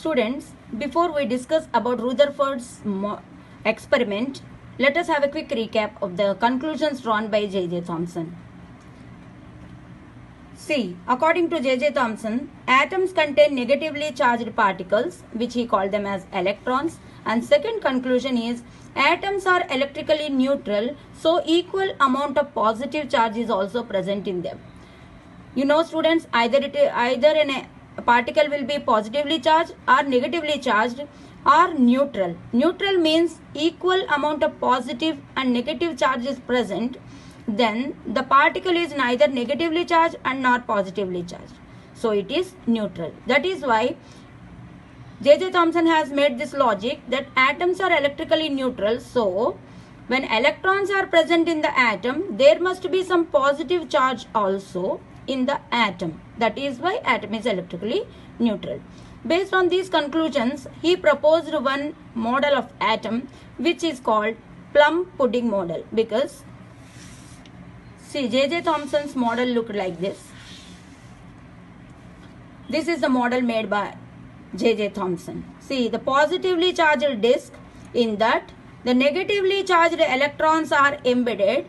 Students, before we discuss about Rutherford's experiment, let us have a quick recap of the conclusions drawn by J.J. Thomson. See, according to J.J. Thomson, atoms contain negatively charged particles, which he called them as electrons. And second conclusion is, atoms are electrically neutral, so equal amount of positive charge is also present in them. You know, students, either a particle will be positively charged or negatively charged or neutral. Neutral means equal amount of positive and negative charge is present. Then the particle is neither negatively charged and nor positively charged. So it is neutral. That is why J.J. Thomson has made this logic that atoms are electrically neutral. So when electrons are present in the atom, there must be some positive charge also in the atom. That is why atom is electrically neutral. Based on these conclusions, he proposed one model of atom which is called plum pudding model, because see, J.J. Thomson's model looked like this. This is the model made by J.J. Thomson. See, the positively charged disk, in that the negatively charged electrons are embedded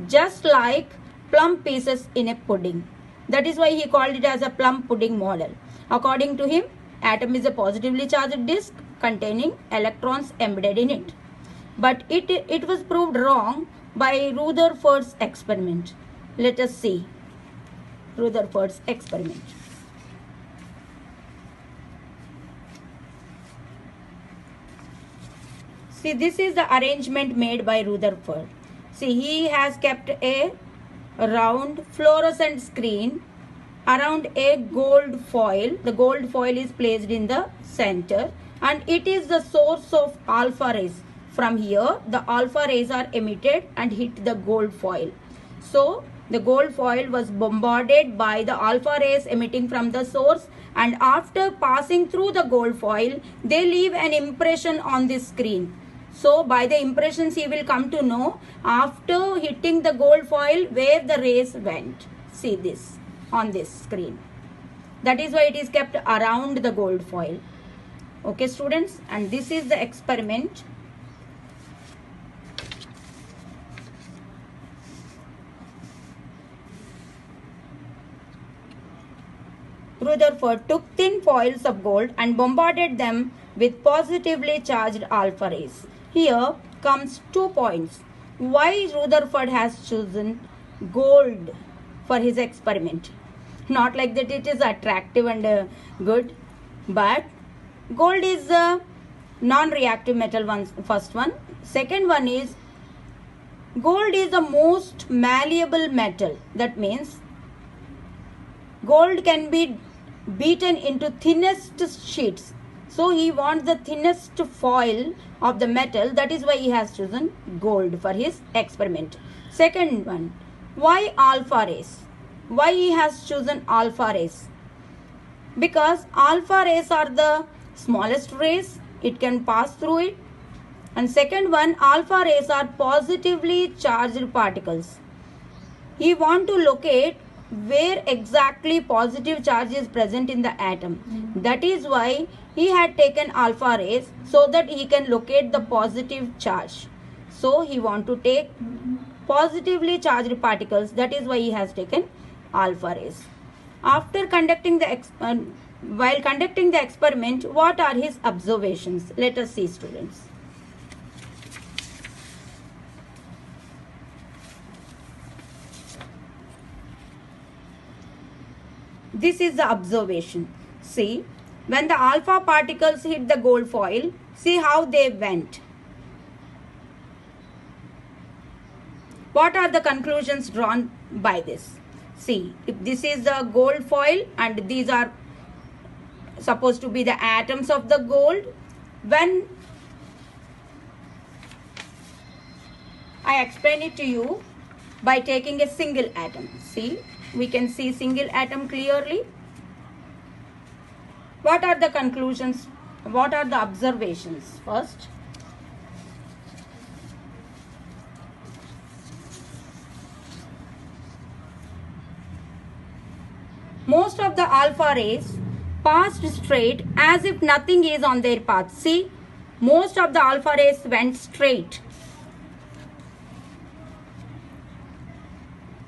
just like plum pieces in a pudding. That is why he called it as a plum pudding model. According to him, atom is a positively charged disk containing electrons embedded in it. But it was proved wrong by Rutherford's experiment. Let us see Rutherford's experiment. See, this is the arrangement made by Rutherford. See, he has kept a round fluorescent screen around a gold foil. The gold foil is placed in the center and it is the source of alpha rays. From here, the alpha rays are emitted and hit the gold foil. So, the gold foil was bombarded by the alpha rays emitting from the source, and after passing through the gold foil, they leave an impression on this screen. So, by the impressions, he will come to know after hitting the gold foil where the rays went. See this on this screen. That is why it is kept around the gold foil. Okay, students, and this is the experiment. Rutherford took thin foils of gold and bombarded them with positively charged alpha rays. Here comes 2 points. Why Rutherford has chosen gold for his experiment? Not like that it is attractive and good, but gold is a non-reactive metal, first one. Second one is, gold is the most malleable metal. That means gold can be beaten into thinnest sheets. So he wants the thinnest foil of the metal. That is why he has chosen gold for his experiment. Second one, why alpha rays? Why he has chosen alpha rays? Because alpha rays are the smallest rays. It can pass through it. And second one, alpha rays are positively charged particles. He wants to locate where exactly positive charge is present in the atom. That is why he had taken alpha rays, so that he can locate the positive charge. So he want to take positively charged particles. That is why he has taken alpha rays. After conducting the while conducting the experiment, what are his observations? Let us see, students. This is the observation. See, when the alpha particles hit the gold foil, see how they went. What are the conclusions drawn by this? See, if this is the gold foil and these are supposed to be the atoms of the gold, when I explain it to you by taking a single atom. See, we can see single atom clearly. What are the conclusions? What are the observations? First, most of the alpha rays passed straight as if nothing is on their path. See, most of the alpha rays went straight,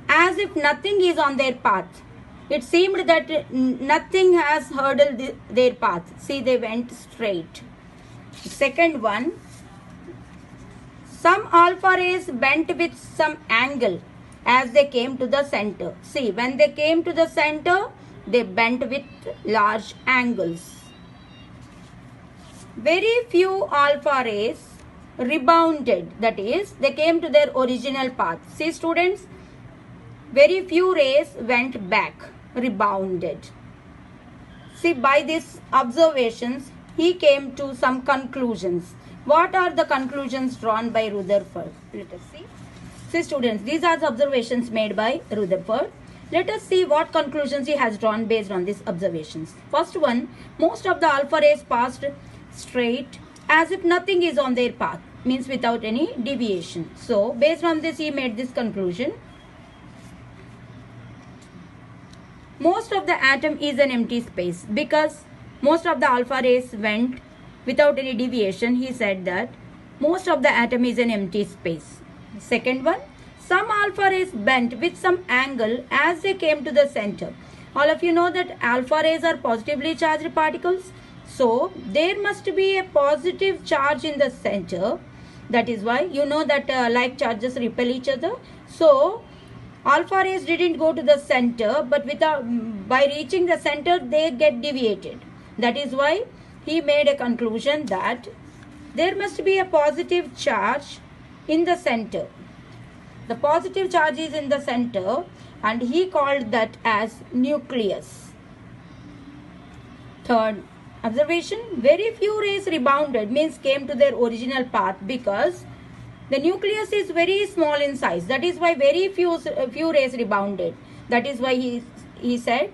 as if nothing is on their path. It seemed that nothing has hurdled their path. See, they went straight. Second one, some alpha rays bent with some angle as they came to the center. See, when they came to the center, they bent with large angles. Very few alpha rays rebounded, that is, they came to their original path. See students, very few rays went back, rebounded. See, by these observations, he came to some conclusions. What are the conclusions drawn by Rutherford? Let us see. See students, these are the observations made by Rutherford. Let us see what conclusions he has drawn based on these observations. First one, most of the alpha rays passed straight as if nothing is on their path, means without any deviation. So, based on this, he made this conclusion. Most of the atom is an empty space, because most of the alpha rays went without any deviation. He said that most of the atom is an empty space. Second one, some alpha rays bent with some angle as they came to the center. All of you know that alpha rays are positively charged particles. So, there must be a positive charge in the center. That is why you know that like charges repel each other. So, alpha rays didn't go to the center, but by reaching the center, they get deviated. That is why he made a conclusion that there must be a positive charge in the center. The positive charge is in the center, and he called that as nucleus. Third observation, very few rays rebounded, means came to their original path, because the nucleus is very small in size. That is why very few rays rebounded. That is why he said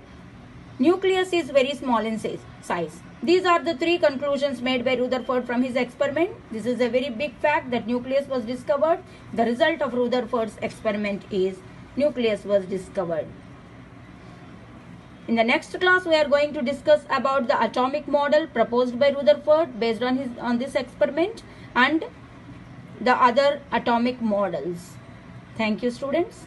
nucleus is very small in size. These are the three conclusions made by Rutherford from his experiment. This is a very big fact that nucleus was discovered. The result of Rutherford's experiment is nucleus was discovered. In the next class, we are going to discuss about the atomic model proposed by Rutherford based on this experiment, and the other atomic models. Thank you, students.